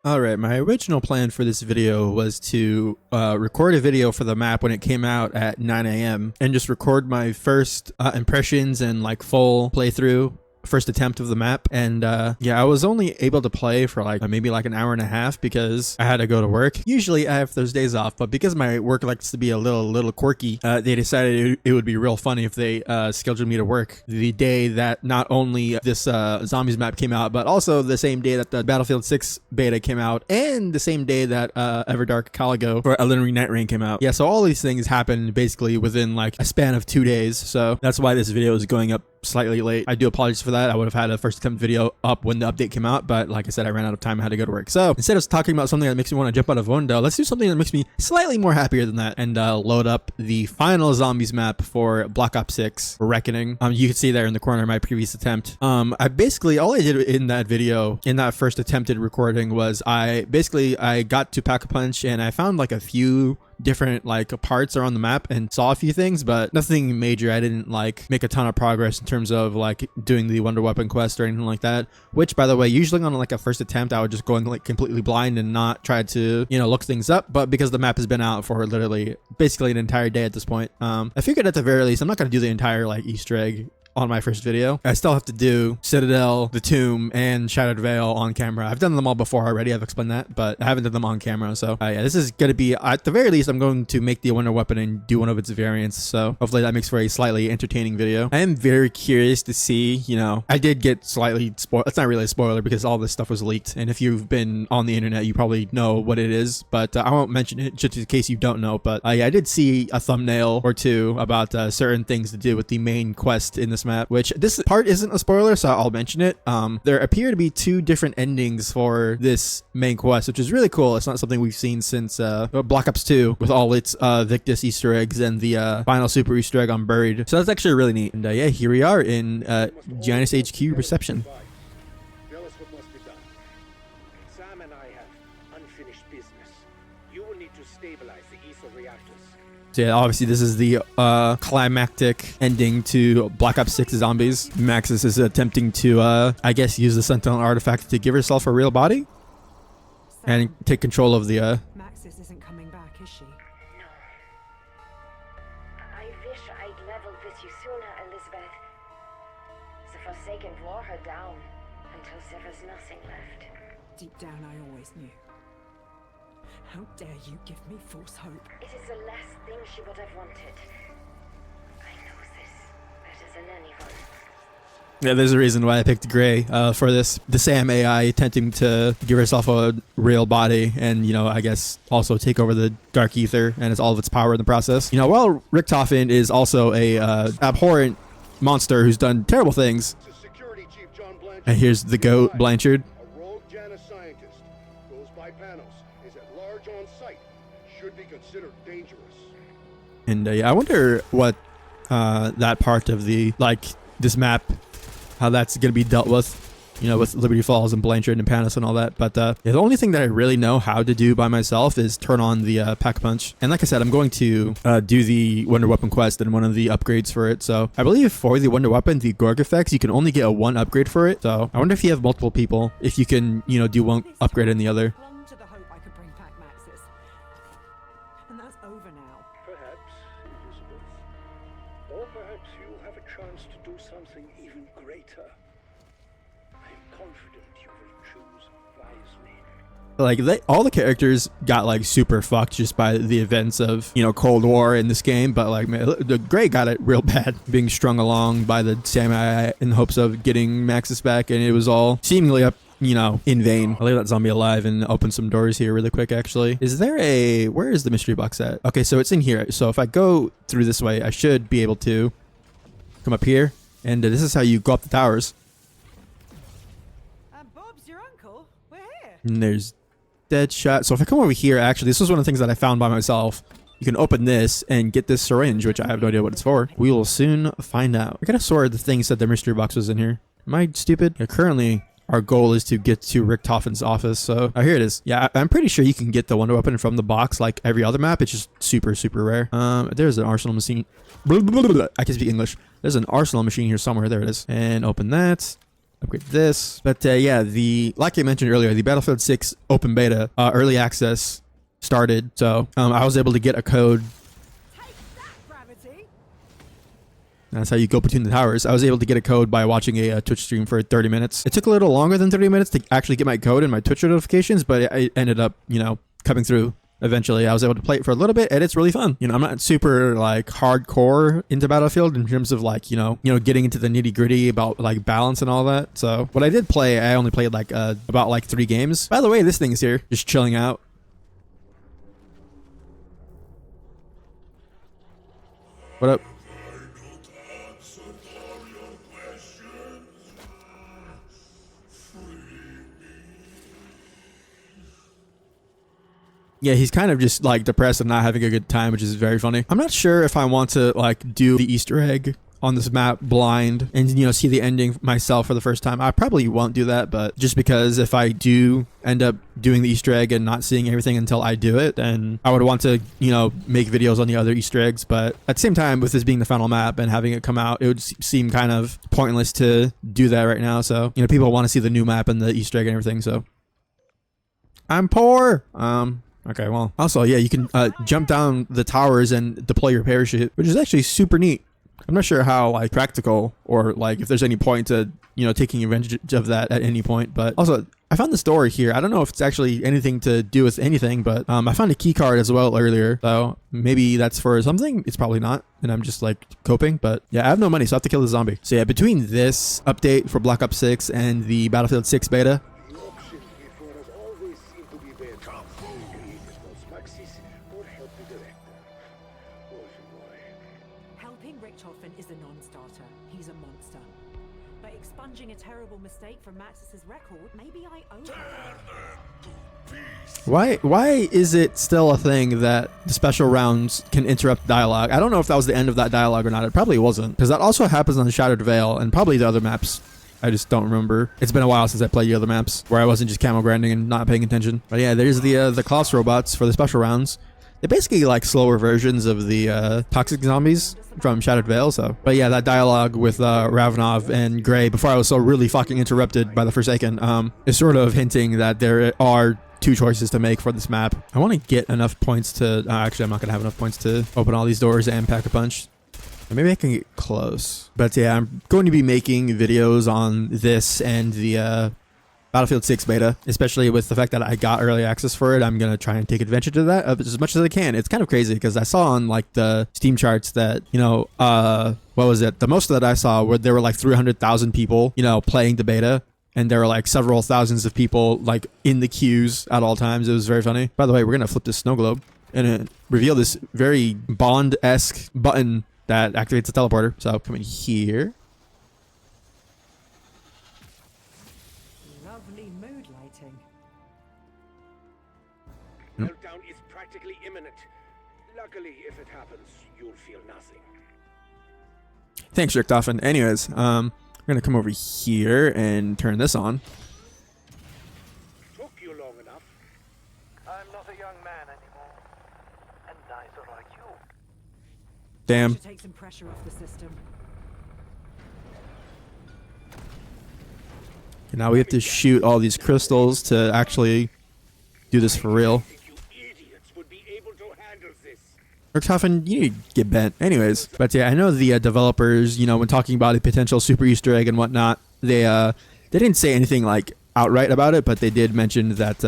Alright, my original plan for this video was to record a video for the map when it came out at 9 a.m. and just record my first impressions and like full playthrough, first attempt of the map. And yeah, I was only able to play for like maybe like an hour and a half because I had to go to work. Usually I have those days off, but because my work likes to be a little quirky, they decided it would be real funny if they scheduled me to work the day that not only this zombies map came out, but also the same day that the Battlefield 6 beta came out and the same day that Everdark Caligo for Elden Ring Night Rain came out. Yeah, so all these things happened basically within like a span of 2 days. So that's why this video is going up slightly late. I do apologize for that. I would have had a first attempt video up when the update came out, but like I said, I ran out of time. I had to go to work. So instead of talking about something that makes me want to jump out of a window, let's do something that makes me slightly more happier than that and load up the final zombies map for Black Ops 6 Reckoning. You can see there in the corner my previous attempt. I basically, all I did in that video, in that first attempted recording, was I got to Pack-a-Punch and I found like a few different like parts around the map and saw a few things, but nothing major. I didn't like make a ton of progress in terms of like doing the Wonder Weapon quest or anything like that, which by the way, usually on like a first attempt I would just go in like completely blind and not try to, you know, look things up. But because the map has been out for literally basically an entire day at this point, I figured at the very least I'm not going to do the entire like Easter egg on my first video. I still have to do Citadel, the Tomb, and Shattered Veil on camera. I've done them all before already. I've explained that, but I haven't done them on camera. So yeah, this is going to be, at the very least, I'm going to make the Wonder Weapon and do one of its variants. So hopefully that makes for a slightly entertaining video. I am very curious to see, you know, I did get slightly spoiled. It's not really a spoiler because all this stuff was leaked. And if you've been on the internet, you probably know what it is, but I won't mention it just in case you don't know. But yeah, I did see a thumbnail or two about certain things to do with the main quest in this map, which this part isn't a spoiler, so I'll mention it. There appear to be 2 different endings for this main quest, which is really cool. It's not something we've seen since Black Ops 2 with all its Victus Easter eggs and the final super Easter egg on Buried. So that's actually really neat. And yeah, here we are in Giannis HQ reception. Tell us what must be done. Sam and I have unfinished business. You will need to stabilize the ether reactors. So yeah, obviously this is the climactic ending to Black Ops 6 Zombies. Maxis is attempting to, I guess, use the Sentinel artifact to give herself a real body and take control of the Maxis isn't coming back, is she? No. I wish I'd leveled with you sooner, Elizabeth. The Forsaken wore her down until there was nothing left. Deep down, I always knew. How dare you give me false hope? It is the last thing she would have wanted. I know this better than anyone. Yeah, there's a reason why I picked Gray for this. The Sam AI attempting to give herself a real body and, you know, I guess also take over the Dark Ether and it's all of its power in the process. You know, while Richtofen is also a abhorrent monster who's done terrible things. Security Chief John Blanchard. And here's the goat, Blanchard. A rogue Janus scientist. Goes by panels. Is at large on site. Should be considered dangerous. And yeah, I wonder what that part of the, like, this map, how that's going to be dealt with, you know, with Liberty Falls and Blanchard and Panis and all that. But yeah, the only thing that I really know how to do by myself is turn on the Pack-a-Punch. And like I said, I'm going to do the Wonder Weapon quest and one of the upgrades for it. So I believe for the Wonder Weapon, the Gorg effects, you can only get a 1 upgrade for it. So I wonder if you have multiple people, if you can, you know, do 1 upgrade and the other. Clung to the hope I could bring back Maxis. And that's over now. Perhaps, Elizabeth. Or perhaps you'll have a chance to do something even greater. I'm confident you will choose wisely. Like all the characters got like super fucked just by the events of, you know, Cold War in this game, but like man, the Gray got it real bad, being strung along by the Sam AI in hopes of getting Maxis back, and it was all seemingly up, you know, in vain. I'll leave that zombie alive and open some doors here really quick. Actually, is there a, where is the mystery box at? Okay, so it's in here. So if I go through this way, I should be able to come up here, and this is how you go up the towers. Bob's your uncle. We're here. And there's Deadshot. So if I come over here, actually, this was one of the things that I found by myself. You can open this and get this syringe, which I have no idea what it's for. We will soon find out. I could have swore the thing said the mystery box was in here. Am I stupid? Yeah, currently, our goal is to get to Richtofen's office. So, oh, here it is. Yeah, I'm pretty sure you can get the Wonder Weapon from the box like every other map. It's just super, super rare. There's an arsenal machine. I can speak English. There's an arsenal machine here somewhere. There it is. And open that. upgrade this. But yeah, like I mentioned earlier, the Battlefield 6 open beta early access started. So I was able to get a code. That's how you go between the towers. I was able to get a code by watching a Twitch stream for 30 minutes. It took a little longer than 30 minutes to actually get my code and my Twitch notifications, but it ended up, coming through eventually. I was able to play it for a little bit, and it's really fun. I'm not super like hardcore into Battlefield in terms of like, getting into the nitty gritty about like balance and all that. So what I did play, I only played like about like 3 games. By the way, this thing is here, just chilling out. What up? Yeah, he's kind of just like depressed and not having a good time, which is very funny. I'm not sure if I want to like do the Easter egg on this map blind and see the ending myself for the first time. I probably won't do that, but just because if I do end up doing the Easter egg and not seeing everything until I do it, then I would want to make videos on the other Easter eggs. But at the same time, with this being the final map and having it come out, it would seem kind of pointless to do that right now. So people want to see the new map and the Easter egg and everything. So I'm poor. Okay, well, also, yeah, you can jump down the towers and deploy your parachute, which is actually super neat. I'm not sure how like practical or like if there's any point to, taking advantage of that at any point. But also, I found this door here. I don't know if it's actually anything to do with anything, but I found a key card as well earlier. So maybe that's for something. It's probably not. And I'm just like coping. But yeah, I have no money, so I have to kill the zombie. So yeah, between this update for Black Ops 6 and the Battlefield 6 beta, is a non-starter. He's a monster. But expunging a terrible mistake from Maxis's record, maybe I owe him. Why is it still a thing that the special rounds can interrupt dialogue? I don't know if that was the end of that dialogue or not. It probably wasn't, because that also happens on Shattered Veil and probably the other maps. I just don't remember. It's been a while since I played the other maps where I wasn't just camo grinding and not paying attention. But yeah, there's the Klaus robots for the special rounds. They're basically like slower versions of the toxic zombies from Shattered Veil. So, but yeah, that dialogue with Ravnov and Gray before I was so really fucking interrupted by the Forsaken is sort of hinting that there are 2 choices to make for this map. I want to get enough points to actually I'm not gonna have enough points to open all these doors and pack a punch. Maybe I can get close. But yeah, I'm going to be making videos on this and the Battlefield 6 beta, especially with the fact that I got early access for it. I'm going to try and take advantage of that as much as I can. It's kind of crazy because I saw on like the Steam charts that, what was it? The most that I saw where there were like 300,000 people, playing the beta. And there were like several thousands of people like in the queues at all times. It was very funny. By the way, we're going to flip this snow globe and reveal this very Bond-esque button that activates the teleporter. So come in here. Lovely mood lighting. Meltdown is practically imminent. Luckily, if it happens, you'll feel nothing. Thanks, Richtofen. Anyways, we're gonna come over here and turn this on. Took you long enough. I'm not a young man anymore, and neither are you. Damn. Should take some pressure off the system. Now we have to shoot all these crystals to actually do this for real. You idiots would be able to handle this. Richtofen, you need to get bent. Anyways, but yeah, I know the developers, when talking about a potential super Easter egg and whatnot, they didn't say anything like outright about it, but they did mention that,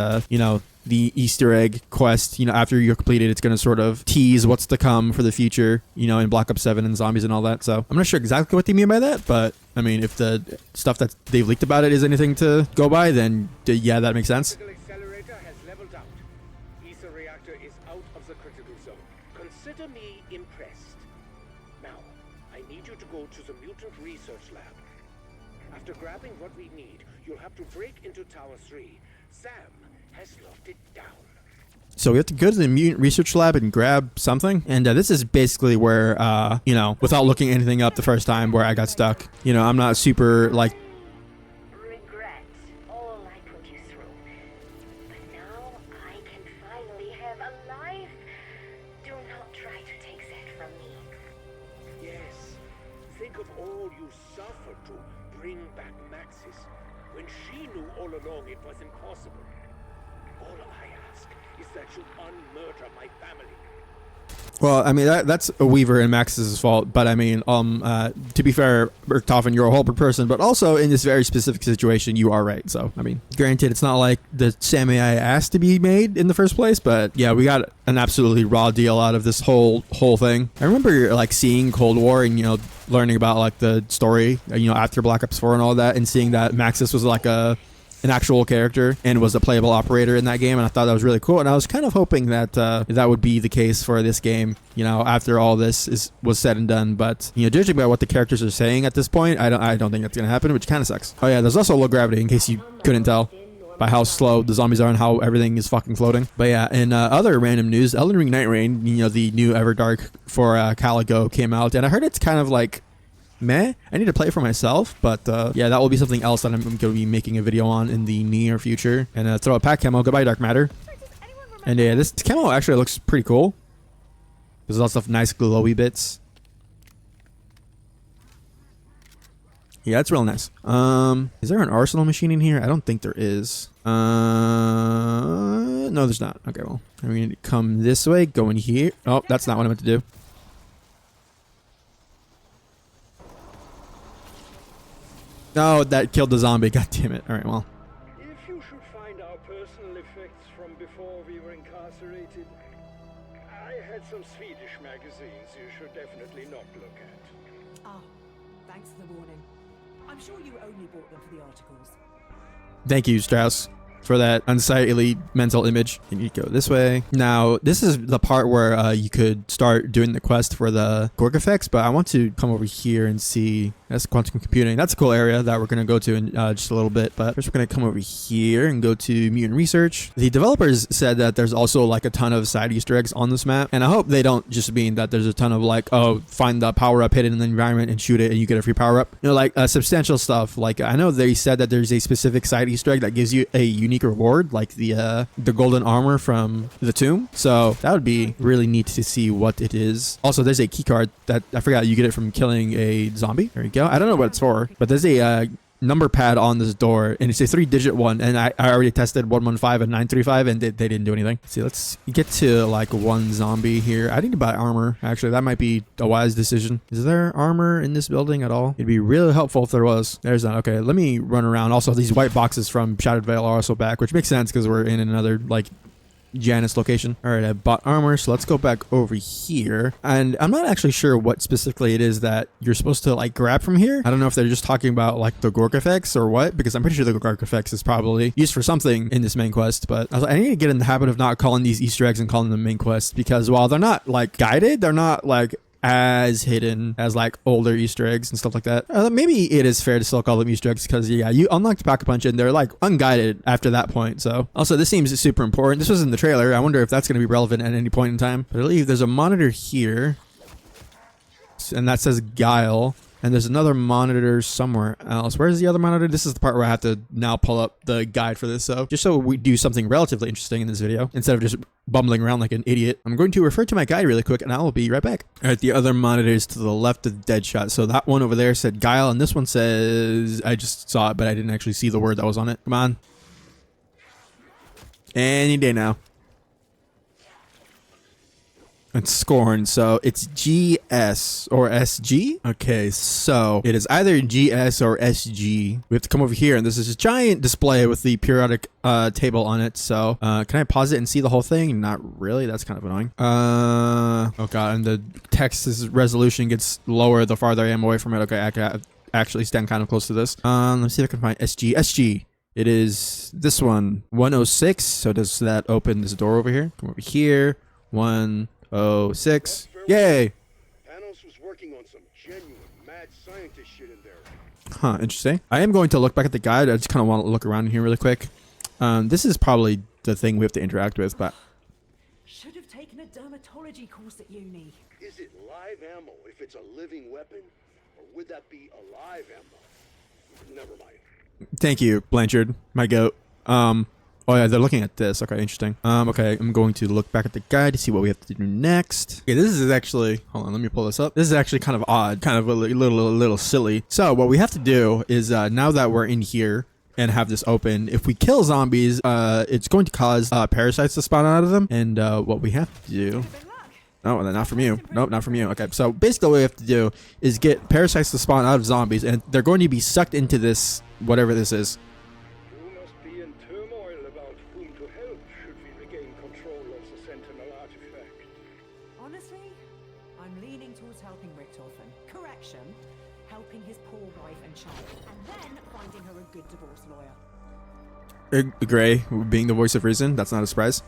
the Easter egg quest, after you complete it, it's going to sort of tease what's to come for the future, in Black Ops 7 and zombies and all that. So I'm not sure exactly what they mean by that, but I mean, if the stuff that they've leaked about it is anything to go by, then yeah, that makes sense. Critical accelerator has leveled out. Ether reactor is out of the critical zone. Consider me impressed. Now, I need you to go to the mutant research lab. After grabbing what we need, you'll have to break into Tower 3. Sam has locked it down. So we have to go to the mutant research lab and grab something. And this is basically where, without looking anything up the first time, where I got stuck. I'm not super, like... Regret all I put you through. But now I can finally have a life. Do not try to take that from me. Yes. Think of all you suffered to bring back Maxis when she knew all along it was impossible? All I ask is that you unmurder my family. Well, I mean, that's a Weaver and Max's fault, but I mean, to be fair, Richtofen, you're a horrible person, but also in this very specific situation, you are right. So, I mean, granted, it's not like the Samurai asked to be made in the first place, but yeah, we got an absolutely raw deal out of this whole thing. I remember like seeing Cold War and, you know, learning about like the story, you know, after Black Ops 4 and all that, and seeing that Maxis was like an actual character and was a playable operator in that game, and I thought that was really cool, and I was kind of hoping that that would be the case for this game, you know, after all this was said and done. But, you know, judging by what the characters are saying at this point, I don't think that's gonna happen, which kind of sucks. Oh yeah, there's also low gravity, in case you couldn't tell by how slow the zombies are and how everything is fucking floating. But yeah, in other random news, Elden Ring Night Rain, you know, the new Everdark for Caligo came out, and I heard it's kind of like meh. I need to play it for myself, but yeah, that will be something else that I'm going to be making a video on in the near future. And throw a pack camo. Goodbye, Dark Matter. And yeah, this camo actually looks pretty cool. There's lots of nice glowy bits. Yeah, it's real nice. Is there an arsenal machine in here? I don't think there is. No, there's not. Okay, well, we need to come this way, go in here. Oh, that's not what I meant to do. No, that killed the zombie. God damn it. All right, well. If you should find our personal effects from before we were incarcerated, I had some Swedish magazines you should definitely not look at. Ah, thanks for the warning. I'm sure you only bought them for the articles. Thank you, Strauss, for that unsightly mental image. You need to go this way. Now, this is the part where you could start doing the quest for the Gorg effects, but I want to come over here and see. That's quantum computing. That's a cool area that we're going to go to in just a little bit. But first, we're going to come over here and go to mutant research. The developers said that there's also like a ton of side Easter eggs on this map. And I hope they don't just mean that there's a ton of like, oh, find the power up hidden in the environment and shoot it and you get a free power up. You know, like substantial stuff. Like I know they said that there's a specific side Easter egg that gives you a unique reward, like the golden armor from the tomb. So that would be really neat to see what it is. Also, there's a key card that I forgot you get it from killing a zombie. There you go. I don't know what it's for, but there's a number pad on this door, and it's a 3-digit one, and I already tested 115 and 935, and they didn't do anything. Let's see, let's get to like one zombie here. I need to buy armor. Actually, that might be a wise decision. Is there armor in this building at all? It'd be really helpful if there was. There's not. Okay, let me run around. Also, these white boxes from Shattered Veil are also back, which makes sense because we're in another like Janus location. All right, I bought armor, so let's go back over here. And I'm not actually sure what specifically it is that you're supposed to like grab from here. I don't know if they're just talking about like the Gork effects or what, because I'm pretty sure the Gork effects is probably used for something in this main quest. But I need to get in the habit of not calling these Easter eggs and calling them main quests, because while they're not like guided, they're not like as hidden as like older Easter eggs and stuff like that. Maybe it is fair to still call them Easter eggs, because yeah, you unlock the Pack-a-Punch and they're like unguided after that point. So also, this seems super important. This was in the trailer. I wonder if that's going to be relevant at any point in time. But I believe there's a monitor here, and that says Guile. And there's another monitor somewhere else. Where's the other monitor? This is the part where I have to now pull up the guide for this. So just so we do something relatively interesting in this video, instead of just bumbling around like an idiot, I'm going to refer to my guide really quick and I will be right back. All right, the other monitor is to the left of Deadshot. So that one over there said Guile, and this one says, I just saw it, but I didn't actually see the word that was on it. Come on. Any day now. It's Scorn, so it's GS or SG. Okay, so it is either GS or SG. We have to come over here, and this is a giant display with the periodic table on it. So can I pause it and see the whole thing? Not really. That's kind of annoying. Oh god, and the text's resolution gets lower the farther I am away from it. Okay, I can actually stand kind of close to this. Let's see if I can find SG. SG. It is this one, 106. So does that open this door over here? Come over here. 106. Yay! Panos was working on some genuine mad scientist shit in there. Huh, interesting. I am going to look back at the guide. I just kind of want to look around in here really quick. This is probably the thing we have to interact with, but Should have taken a dermatology course at uni. Is it live ammo if it's a living weapon? Or would that be alive ammo? Never mind. thank you, Blanchard, my goat. Oh yeah, they're looking at this. Okay, interesting. Okay, I'm going to look back at the guide to see what we have to do next. Okay, this is actually, hold on, let me pull this up. This is actually kind of odd, kind of a little silly. So what we have to do is now that we're in here and have this open, if we kill zombies, it's going to cause parasites to spawn out of them. And what we have to do, no, not from you. Nope, not from you. Okay, so basically what we have to do is get parasites to spawn out of zombies, and they're going to be sucked into this, whatever this is. You must be in turmoil about whom to help should we regain control of the Sentinel artifact. Honestly, I'm leaning towards helping Richtofen. Correction, helping his poor wife and child, and then finding her a good divorce lawyer. Gray being the voice of reason, that's not a surprise.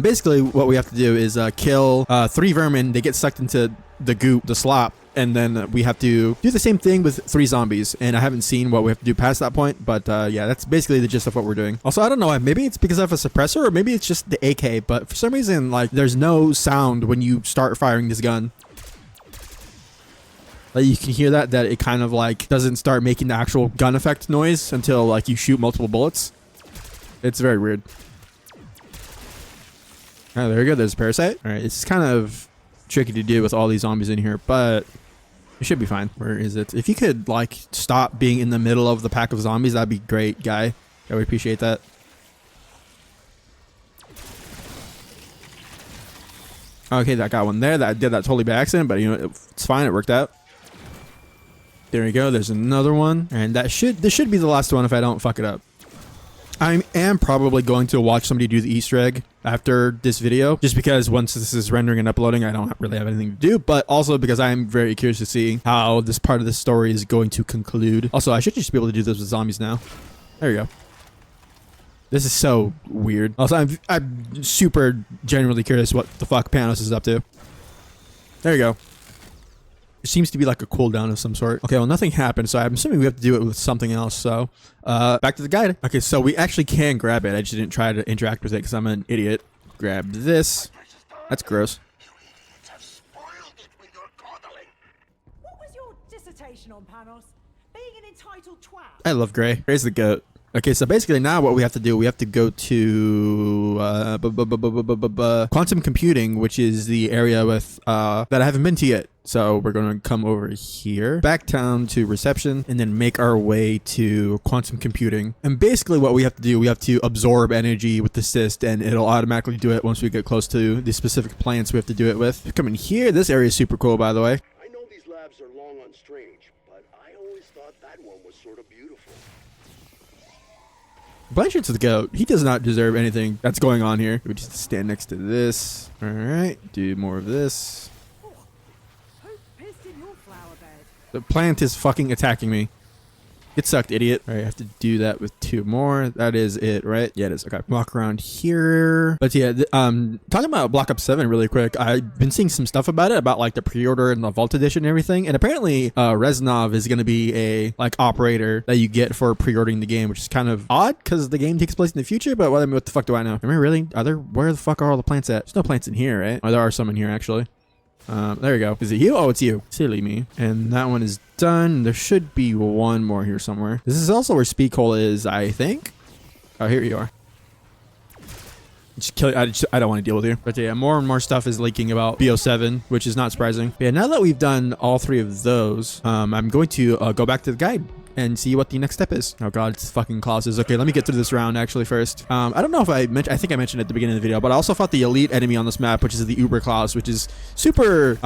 Basically what we have to do is kill 3 vermin. They get sucked into the goop, the slop, and then we have to do the same thing with 3 zombies. And I haven't seen what we have to do past that point, but yeah, that's basically the gist of what we're doing. Also, I don't know, maybe it's because I have a suppressor, or maybe it's just the AK, but for some reason, like, there's no sound when you start firing this gun. Like, you can hear that it kind of like doesn't start making the actual gun effect noise until like you shoot multiple bullets. It's very weird. Oh, there we go. There's a parasite. All right, it's kind of tricky to do with all these zombies in here, but it should be fine. Where is it? If you could like stop being in the middle of the pack of zombies, that'd be great, guy. I would appreciate that. Okay, that got one there. That I did that totally by accident, but you know, it's fine. It worked out. There we go. There's another one, and this should be the last one if I don't fuck it up. I am probably going to watch somebody do the Easter egg after this video, just because once this is rendering and uploading, I don't really have anything to do, but also because I'm very curious to see how this part of the story is going to conclude. Also, I should just be able to do this with zombies now. There you go. This is so weird. Also, I'm super genuinely curious what the fuck Panos is up to. There you go. It seems to be like a cooldown of some sort. Okay, well, nothing happened, so I'm assuming we have to do it with something else. So, back to the guide. Okay, so we actually can grab it. I just didn't try to interact with it because I'm an idiot. Grab this. That's gross. What was your dissertation on, Panos? Being an entitled twat. I love Gray. Gray's the goat. Okay, so basically now what we have to do, we have to go to quantum computing, which is the area with that I haven't been to yet. So we're going to come over here, back down to reception, and then make our way to quantum computing. And basically what we have to do, we have to absorb energy with the cyst, and it'll automatically do it once we get close to the specific plants we have to do it with. Come in here. This area is super cool, by the way. I know these labs are long and strange, but I always thought that one was sort of beautiful. Blanchard's the goat. He does not deserve anything that's going on here. We just stand next to this. All right, do more of this. Oh, who pissed in your flower bed? The plant is fucking attacking me. Get sucked, idiot. All right, I have to do that with 2 more. That is it, right? Yeah, it is. Okay, walk around here. But yeah, talking about Block Up 7 really quick. I've been seeing some stuff about it, about like the pre-order and the Vault Edition and everything. And apparently, Reznov is going to be a like operator that you get for pre-ordering the game, which is kind of odd because the game takes place in the future. But what the fuck do I know? Am I really? Where the fuck are all the plants at? There's no plants in here, right? Oh, there are some in here actually. There we go. Is it you? Oh, it's you. Silly me. And that one is done. There should be one more here somewhere. This is also where Speak Hole is, I think. Oh, here you are. Just kill. I don't want to deal with you. But yeah, more and more stuff is leaking about BO7, which is not surprising. But yeah, now that we've done all 3 of those, I'm going to go back to the guide and see what the next step is. Oh god, it's fucking Colossus. Okay, let me get through this round actually first. I don't know if I think I mentioned it at the beginning of the video, but I also fought the elite enemy on this map, which is the Uber Klaus, which is super,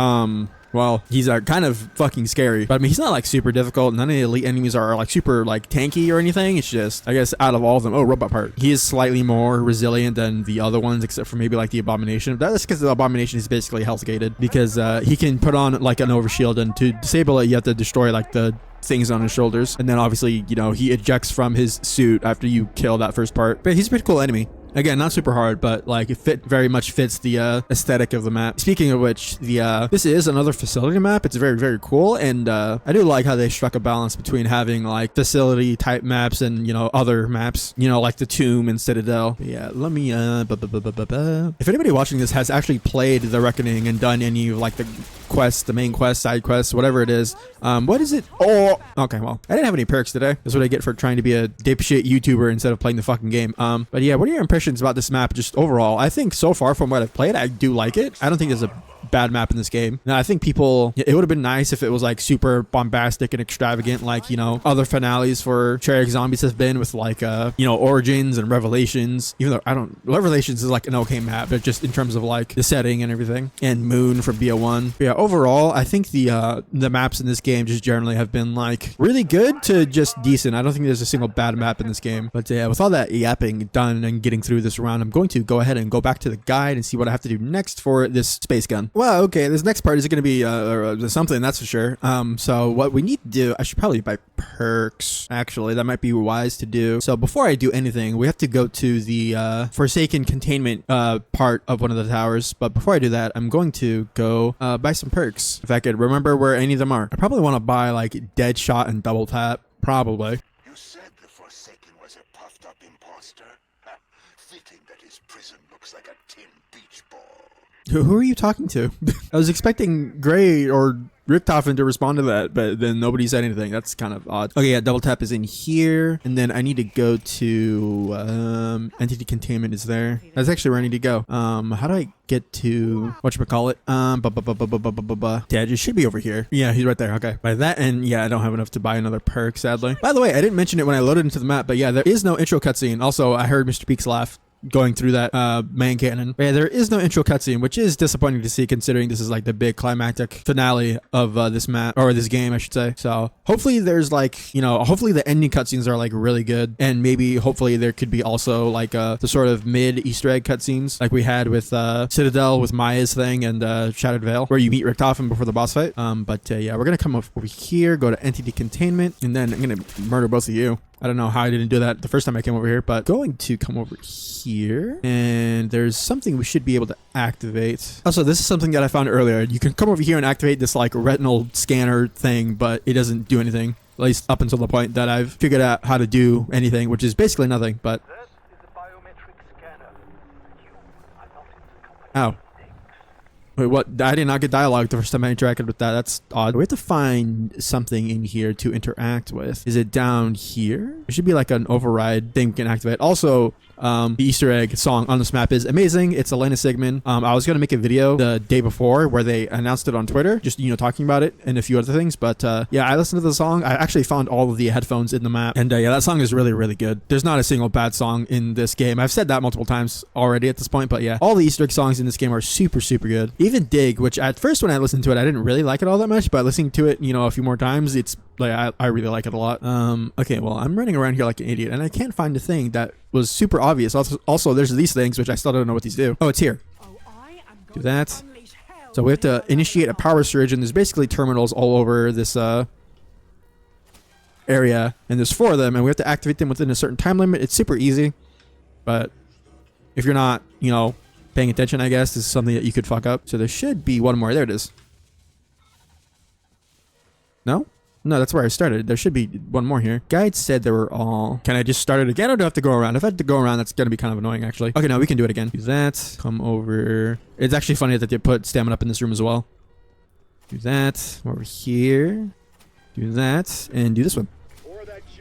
well, he's kind of fucking scary. But I mean, he's not like super difficult. None of the elite enemies are like super like tanky or anything. It's just, I guess out of all of them, oh, robot part. He is slightly more resilient than the other ones, except for maybe like the Abomination. That's because the Abomination is basically health gated, because he can put on like an overshield, and to disable it, you have to destroy like the things on his shoulders, and then obviously, you know, he ejects from his suit after you kill that first part. But he's a pretty cool enemy. Again, not super hard, but like it very much fits the aesthetic of the map. Speaking of which, this is another facility map. It's very, very cool, and I do like how they struck a balance between having like facility type maps and, you know, other maps, you know, like the Tomb and Citadel. But yeah, let me if anybody watching this has actually played The Reckoning and done any of like the quests, the main quest, side quests, whatever it is. What is it? Oh, okay. Well, I didn't have any perks today. That's what I get for trying to be a dipshit YouTuber instead of playing the fucking game. But yeah, what are your impressions about this map just overall? I think so far from what I've played, I do like it. I don't think there's a bad map in this game. Now, I think people, it would have been nice if it was like super bombastic and extravagant, like, you know, other finales for Treyarch Zombies have been with like, you know, Origins and Revelations. Even though Revelations is like an okay map, but just in terms of like the setting and everything, and Moon from BO1. But yeah, overall, I think the maps in this game just generally have been like really good to just decent. I don't think there's a single bad map in this game. But yeah, with all that yapping done and getting through this round, I'm going to go ahead and go back to the guide and see what I have to do next for this space gun. Well, okay, this next part is going to be something, that's for sure. So what we need to do, I should probably buy perks. Actually, that might be wise to do. So before I do anything, we have to go to the Forsaken Containment part of one of the towers. But before I do that, I'm going to go buy some perks. If I could remember where any of them are. I probably want to buy like Dead Shot and Double Tap. Probably. You said the Forsaken was a puffed up imposter. Fitting that his prison looks like a tin beach ball. Who are you talking to? I was expecting Gray or Richtofen to respond to that, but then nobody said anything. That's kind of odd. Okay, yeah, Double Tap is in here, and then I need to go to Entity Containment is there. That's actually where I need to go. How do I get to whatchamacallit? Dad, it should be over here. Yeah, he's right there. Okay, by that, and yeah, I don't have enough to buy another perk, sadly. By the way, I didn't mention it when I loaded into the map, but yeah, there is no intro cutscene. Also, I heard Mr. Peaks laugh going through that main cannon. But yeah, there is no intro cutscene, which is disappointing to see considering this is like the big climactic finale of this map, or this game, I should say. So hopefully there's like, you know, hopefully the ending cutscenes are like really good, and maybe hopefully there could be also like the sort of mid Easter egg cutscenes like we had with Citadel with Maya's thing and Shattered Veil, where you meet Richtofen before the boss fight. But yeah, we're gonna come over here, go to Entity Containment, and then I'm gonna murder both of you. I don't know how I didn't do that the first time I came over here, but going to come over here, and there's something we should be able to activate. Also, this is something that I found earlier. You can come over here and activate this like retinal scanner thing, but it doesn't do anything, at least up until the point that I've figured out how to do anything, which is basically nothing. But That is a biometric scanner. You are not in the company. ow. Wait, what? I did not get dialogue the first time I interacted with that. That's odd. We have to find something in here to interact with. Is it down here? There should be like an override thing we can activate. Also, the Easter egg song on this map is amazing. It's Elena Sigmund. I was going to make a video the day before where they announced it on Twitter, just, you know, talking about it and a few other things. But yeah, I listened to the song. I actually found all of the headphones in the map. And yeah, that song is really, really good. There's not a single bad song in this game. I've said that multiple times already at this point. But yeah, all the Easter egg songs in this game are super, super good. Even Dig, which at first when I listened to it, I didn't really like it all that much. But listening to it, you know, a few more times, it's like I really like it a lot. Okay, well, I'm running around here like an idiot, and I can't find a thing that was super obvious. Also, there's these things which I still don't know what these do. Oh, it's here. Do that. So we have to initiate a power surge, and there's basically terminals all over this area, and there's 4 of them, and we have to activate them within a certain time limit. It's super easy, but if you're not, you know, paying attention, I guess this is something that you could fuck up. So there should be one more. There it is. No? No, that's where I started. There should be one more here. Guide said there were all... Can I just start it again, or do I have to go around? If I have to go around, that's going to be kind of annoying, actually. Okay, no, we can do it again. Do that. Come over. It's actually funny that they put stamina up in this room as well. Do that. Over here. Do that. And do this one.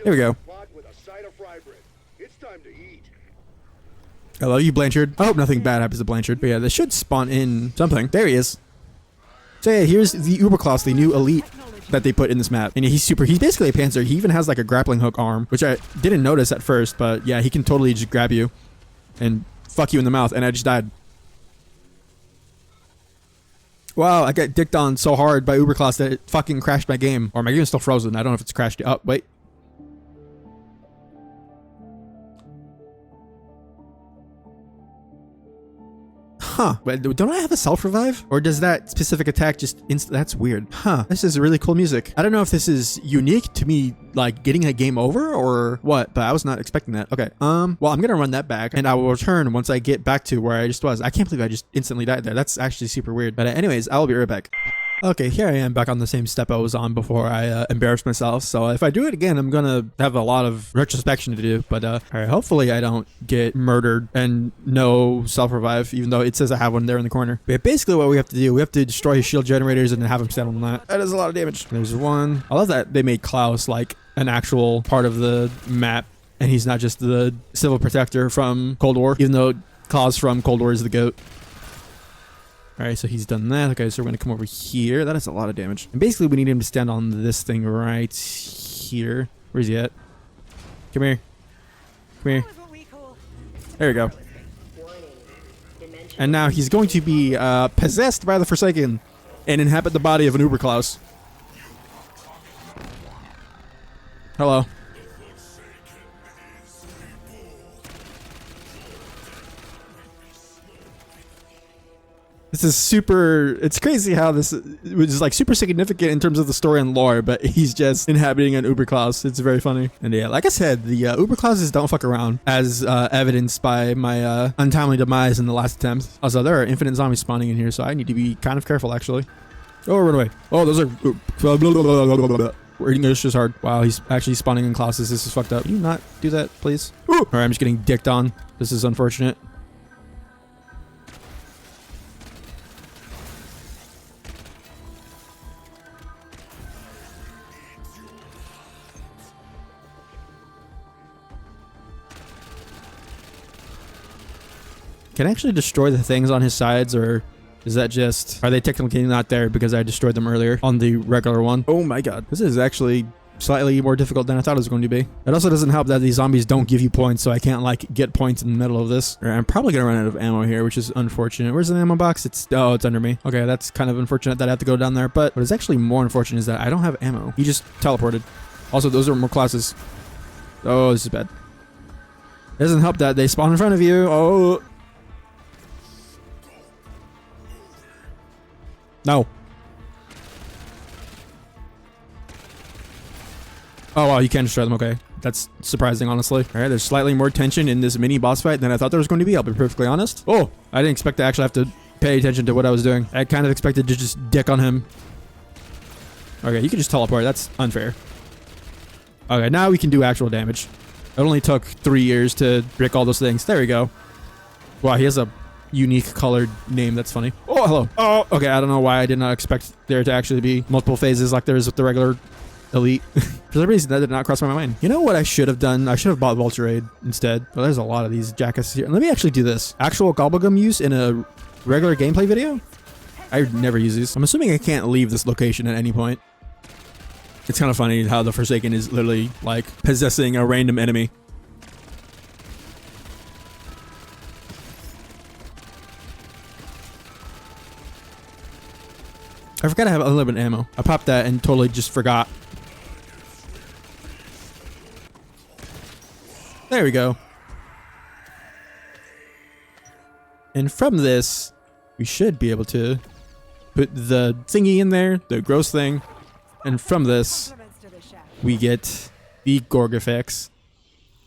There we go. It's time to eat. Hello, you Blanchard. I hope nothing bad happens to Blanchard. But yeah, this should spawn in something. There he is. So yeah, here's the Uberklaus, the new elite that they put in this map. And he's basically a panzer. He even has like a grappling hook arm, which I didn't notice at first, but yeah, he can totally just grab you and fuck you in the mouth. And I just died. Wow, I got dicked on so hard by Uberklaus that it fucking crashed my game. Or my game's still frozen. I don't know if it's crashed. Oh, wait. Huh. But don't I have a self-revive? Or does that specific attack just that's weird. Huh. This is really cool music. I don't know if this is unique to me, like getting a game over or what, but I was not expecting that. Okay. Well, I'm going to run that back and I will return once I get back to where I just was. I can't believe I just instantly died there. That's actually super weird. But anyways, I will be right back. Okay, here I am back on the same step I was on before I embarrassed myself. So if I do it again, I'm gonna have a lot of retrospection to do. But alright, hopefully I don't get murdered and no self-revive, even though it says I have one there in the corner. But basically what we have to do, we have to destroy his shield generators and have him stand on that. That is a lot of damage. There's one. I love that they made Klaus like an actual part of the map, and he's not just the civil protector from Cold War, even though Klaus from Cold War is the GOAT. Alright, so he's done that. Okay, so we're going to come over here. That is a lot of damage. And basically, we need him to stand on this thing right here. Where's he at? Come here. Come here. There we go. And now he's going to be possessed by the Forsaken and inhabit the body of an Uber Klaus. Hello. This is super, it's crazy how this was like super significant in terms of the story and lore, but he's just inhabiting an Uber Klaus. It's very funny. And yeah, like I said, the Uber Klauses don't fuck around, as evidenced by my untimely demise in the last attempt. Also, there are infinite zombies spawning in here, so I need to be kind of careful actually. Oh, run away. Oh, those are... English is hard. Wow, he's actually spawning in Klauses. This is fucked up. Can you not do that, please? Alright, I'm just getting dicked on. This is unfortunate. Can I actually destroy the things on his sides, or is that just... Are they technically not there because I destroyed them earlier on the regular one? Oh my god. This is actually slightly more difficult than I thought it was going to be. It also doesn't help that these zombies don't give you points, so I can't, like, get points in the middle of this. I'm probably going to run out of ammo here, which is unfortunate. Where's the ammo box? Oh, it's under me. Okay, that's kind of unfortunate that I have to go down there, but what is actually more unfortunate is that I don't have ammo. He just teleported. Also, those are more classes. Oh, this is bad. It doesn't help that they spawn in front of you. Oh... No. Oh, wow, you can destroy them. Okay. That's surprising, honestly. All right, there's slightly more tension in this mini boss fight than I thought there was going to be. I'll be perfectly honest. Oh, I didn't expect to actually have to pay attention to what I was doing. I kind of expected to just dick on him. Okay, you can just teleport. That's unfair. Okay, now we can do actual damage. It only took 3 years to break all those things. There we go. Wow, he has a unique colored name. That's funny. Oh, hello. Oh, okay. I don't know why I did not expect there to actually be multiple phases like there is with the regular elite. For some reason, that did not cross my mind. You know what I should have done? I should have bought Vulture Aid instead. But there's a lot of these jackasses here. Let me actually do this. Actual Gobblegum use in a regular gameplay video? I never use these. I'm assuming I can't leave this location at any point. It's kind of funny how the Forsaken is literally like possessing a random enemy. I forgot I have unlimited ammo. I popped that and totally just forgot. There we go. And from this, we should be able to put the thingy in there, the gross thing. And from this, we get the Gorgafix.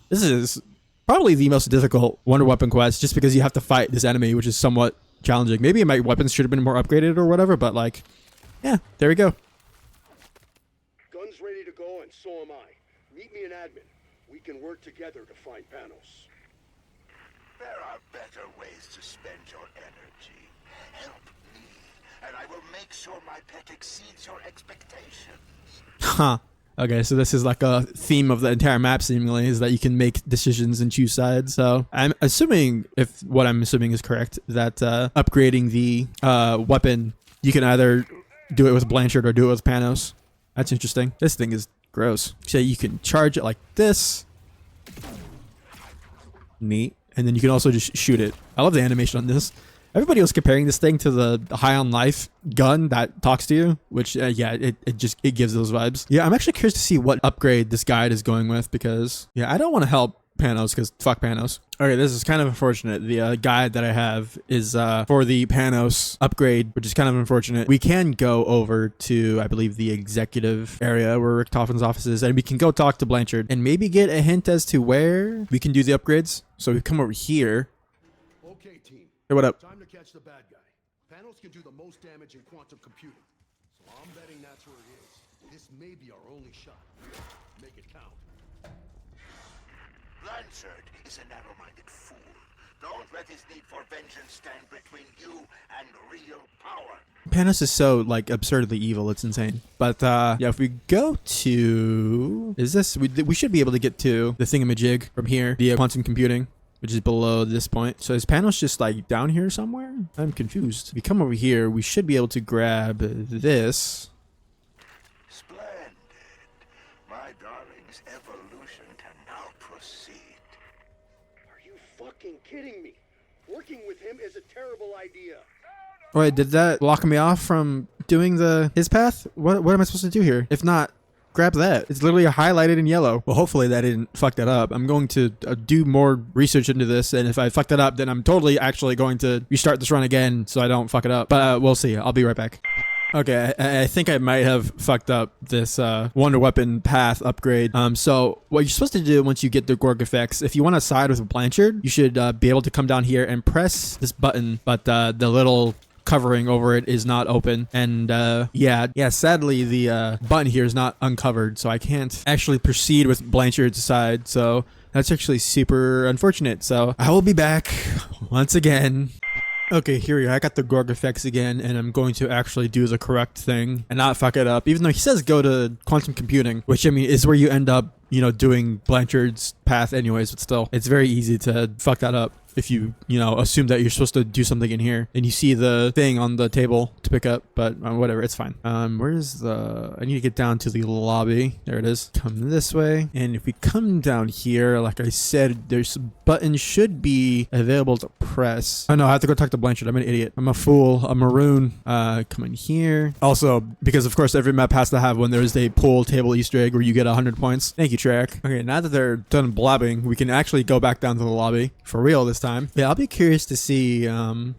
This is probably the most difficult Wonder Weapon quest just because you have to fight this enemy, which is somewhat challenging. Maybe my weapons should have been more upgraded or whatever, but like... Yeah, there we go. Gun's ready to go, and so am I. Meet me in admin. We can work together to find Panos. There are better ways to spend your energy. Help me, and I will make sure my pet exceeds your expectations. Huh. Okay, so this is like a theme of the entire map seemingly, is that you can make decisions and choose sides. So I'm assuming, if what I'm assuming is correct, that upgrading the weapon, you can either do it with Blanchard or do it with Panos. That's interesting. This thing is gross. So you can charge it like this. Neat. And then you can also just shoot it. I love the animation on this. Everybody was comparing this thing to the High on Life gun that talks to you, which yeah, it gives those vibes. Yeah, I'm actually curious to see what upgrade this guide is going with, because yeah, I don't want to help Panos because fuck Panos. Okay, this is kind of unfortunate. The guide that I have is for the Panos upgrade, which is kind of unfortunate. We can go over to, I believe, the executive area where Richtofen's office is, and we can go talk to Blanchard and maybe get a hint as to where we can do the upgrades. So we come over here. Okay, team. Hey, what up? Time to catch the bad guy. Panos can do the most damage in quantum computing. I'm betting that's where it is. This may be our only shot. Make it count. Blanchard is a narrow-minded fool. Don't let his need for vengeance stand between you and real power. Panos is so like absurdly evil, it's insane. But yeah, if we go to, is this, we should be able to get to the thingamajig from here via quantum computing, which is below this point. So is Panos just like down here somewhere? I'm confused. If we come over here, we should be able to grab this. Splendid. My darling's evolution can now proceed. Are you fucking kidding me? Working with him is a terrible idea. Wait, did that lock me off from doing his path? What am I supposed to do here? If not, grab that. It's literally highlighted in yellow. Well, hopefully that didn't fuck that up. I'm going to do more research into this, and if I fuck that up, then I'm totally actually going to restart this run again so I don't fuck it up. But we'll see. I'll be right back. Okay, I think I might have fucked up this Wonder Weapon path upgrade. So what you're supposed to do once you get the Gorg effects, if you want to side with Blanchard, you should be able to come down here and press this button, but the little covering over it is not open, and yeah, sadly the button here is not uncovered, so I can't actually proceed with Blanchard's side, so that's actually super unfortunate. So I will be back once again. Okay, here we are. I got the Gorg effects again, and I'm going to actually do the correct thing and not fuck it up, even though he says go to quantum computing, which I mean is where you end up, you know, doing Blanchard's path anyways, but still, it's very easy to fuck that up if you assume that you're supposed to do something in here and you see the thing on the table to pick up, but whatever, it's fine. Where's I need to get down to the lobby. There it is. Come this way, and if we come down here, like I said, there's buttons should be available to press. Oh no, I have to go talk to Blanchard. I'm an idiot. I'm a fool. A maroon. Come in here. Also, because of course every map has to have when there's a pool table Easter egg where you get 100 points. Thank you, Track. Okay, now that they're done blabbing, we can actually go back down to the lobby for real this time. Yeah, I'll be curious to see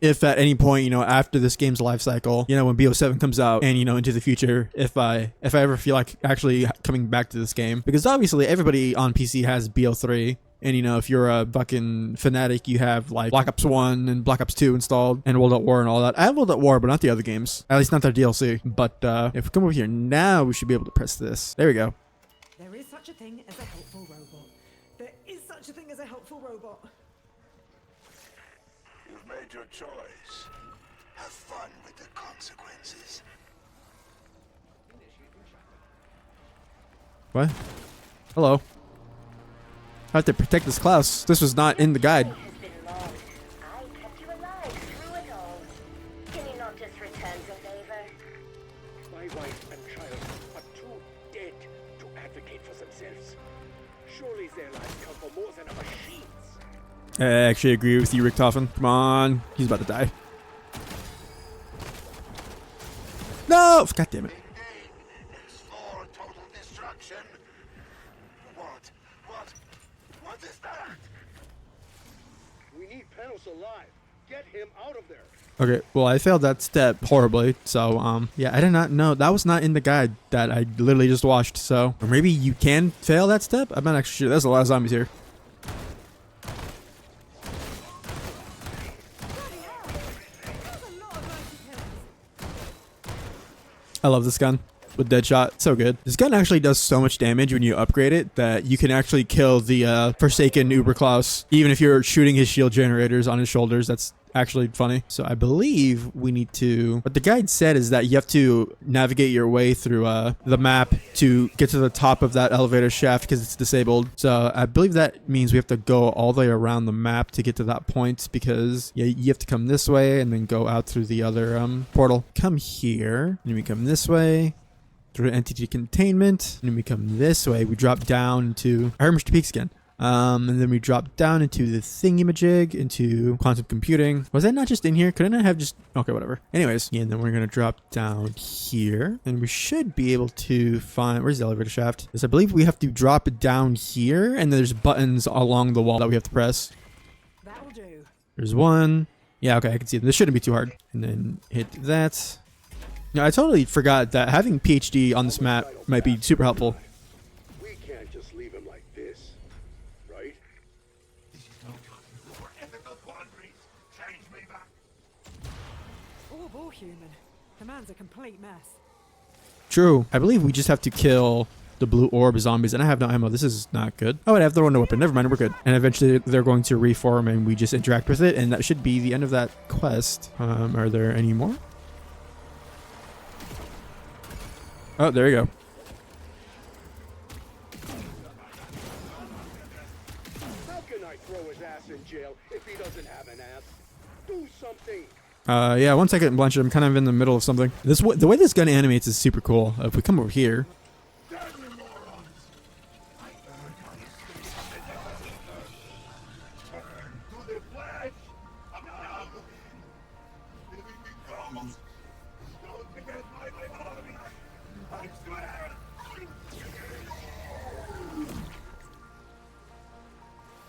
if at any point, after this game's life cycle, when BO7 comes out and, into the future, if I ever feel like actually coming back to this game, because obviously everybody on PC has BO3. And if you're a fucking fanatic, you have like Black Ops 1 and Black Ops 2 installed and World at War and all that. I have World at War, but not the other games. At least not their DLC. But if we come over here now, we should be able to press this. There we go. There is such a thing as a helpful robot. There is such a thing as a helpful robot. You've made your choice. Have fun with the consequences. What? Hello. I have to protect this Klaus. This was not in the guide. Has been lost. I kept you alive through it all. Can you not just return the favor? My wife and child are too dead to advocate for themselves. Surely their lives count for more than a machine's. I actually agree with you, Richtofen. Come on. He's about to die. No! God damn it. Explore total destruction. What is that? We need Panos alive. Get him out of there. Okay, well, I failed that step horribly. So, yeah, I did not know. That was not in the guide that I literally just watched. So, or maybe you can fail that step? I'm not actually sure. There's a lot of zombies here. I love this gun with Deadshot. So good. This gun actually does so much damage when you upgrade it that you can actually kill the Forsaken Uber Klaus, even if you're shooting his shield generators on his shoulders. That's actually funny. So I believe we need to, what the guide said is that you have to navigate your way through the map to get to the top of that elevator shaft because it's disabled. So I believe that means we have to go all the way around the map to get to that point, because yeah, you have to come this way and then go out through the other portal. Come here, and we come this way through entity containment, and then we come this way. We drop down to Mr. Peaks again. And then we drop down into the thingamajig, into quantum computing. Was that not just in here? Couldn't I have just... Okay, whatever. Anyways, yeah, and then we're going to drop down here. And we should be able to find... Where's the elevator shaft? Because I believe we have to drop it down here. And there's buttons along the wall that we have to press. That'll do. There's one. Yeah, okay, I can see it. This shouldn't be too hard. And then hit that. Now, I totally forgot that having PhD on this map might be super helpful. We can't just leave him like this, right? This is no time for ethical quandaries. Change me back. Poor human. The man's a complete mess. true. I believe we just have to kill the blue orb zombies, and I have no ammo. This is not good. Oh, I have the one weapon. Never mind, we're good. And eventually they're going to reform and we just interact with it, and that should be the end of that quest. Are there any more? Oh, there you go. How can I throw his ass in jail if he doesn't have an ass? Do something. Yeah, 1 second, Blanchard. I'm kind of in the middle of something. The way this gun animates is super cool. If we come over here.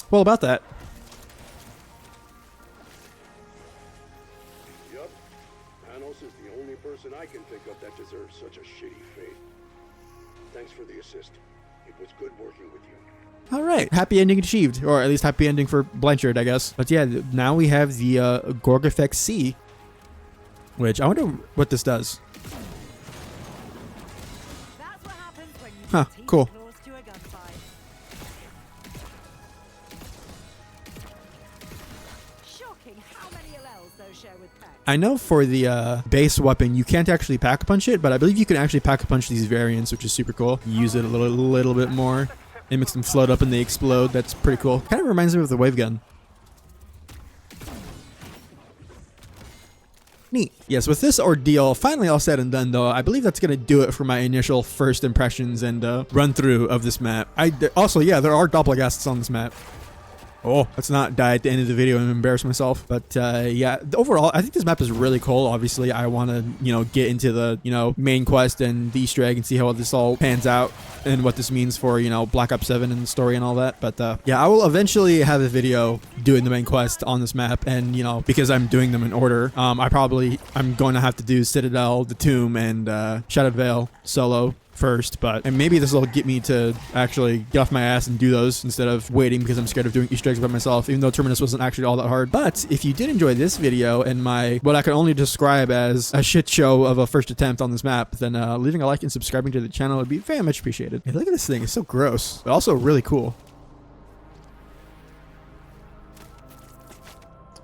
Well, about that. Yup. Panos is the only person I can think of that deserves such a shitty fate. Thanks for the assist. It was good working with you. All right, happy ending achieved, or at least happy ending for Blanchard, I guess. But yeah, now we have the Gorgafex C, which I wonder what this does. That's what happens when you Huh, keep cool. close to a gunfight. Shocking how many allels those share with pets. I know for the base weapon, you can't actually pack-a-punch it, but I believe you can actually pack-a-punch these variants, which is super cool. You use it a little bit more. It makes them float up and they explode. That's pretty cool. Kind of reminds me of the wave gun. Neat. Yes, with this ordeal finally all said and done, though, I believe that's going to do it for my initial first impressions and run-through of this map. Also, yeah, there are doppelgasts on this map. Oh, let's not die at the end of the video and embarrass myself. But yeah, overall, I think this map is really cool. Obviously, I want to, get into the, main quest and the Easter egg and see how this all pans out and what this means for, Black Ops 7 and the story and all that. But yeah, I will eventually have a video doing the main quest on this map. And, because I'm doing them in order, I'm going to have to do Citadel, The Tomb, and Shadowed Vale solo first, and maybe this will get me to actually get off my ass and do those instead of waiting because I'm scared of doing Easter eggs by myself, even though Terminus wasn't actually all that hard. But if you did enjoy this video and what I can only describe as a shit show of a first attempt on this map, then leaving a like and subscribing to the channel would be very much appreciated. Hey, look at this thing. It's so gross, but also really cool.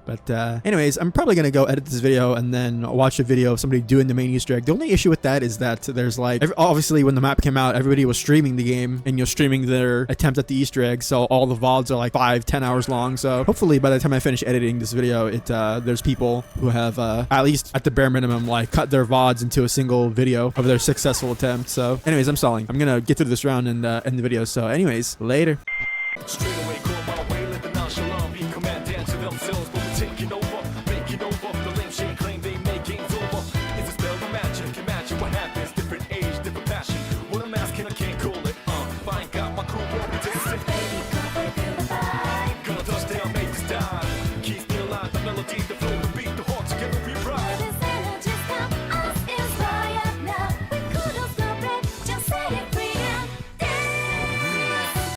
But anyways, I'm probably going to go edit this video and then watch a video of somebody doing the main Easter egg. The only issue with that is that there's obviously when the map came out, everybody was streaming the game and streaming their attempt at the Easter egg. So all the VODs are 5-10 hours long. So hopefully by the time I finish editing this video, there's people who have at least at the bare minimum cut their VODs into a single video of their successful attempt. So anyways, I'm stalling. I'm going to get through this round and end the video. So anyways, later. Straight away, go my way, let the nonchalant be command dance to themselves, but we're taking over.